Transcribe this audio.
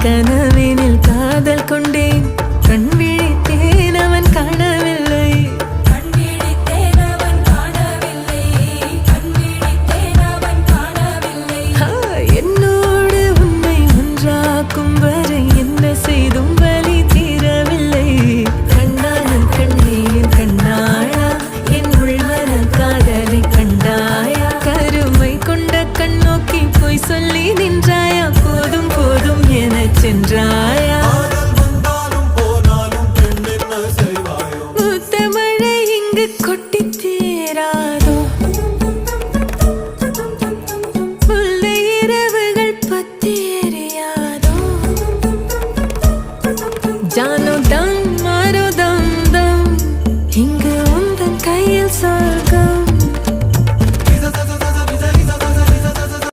கனவினில் காதல் கொண்டேன் கண் விழித்தேன் அவன் காணவில்லை என்னோடு உன்னை ஒன்றாக்கும் வரை என்ன செய்தும் வலி தீரவில்லை கண்ணானன் கண்ணீர் கண்ணாளா என் உள்மன காதலை கண்டாயா கருமை கொண்ட கண்ணோக்கி போய் சொல்லி நின்றாயா போதும் போதும் எனச் சென்றாயா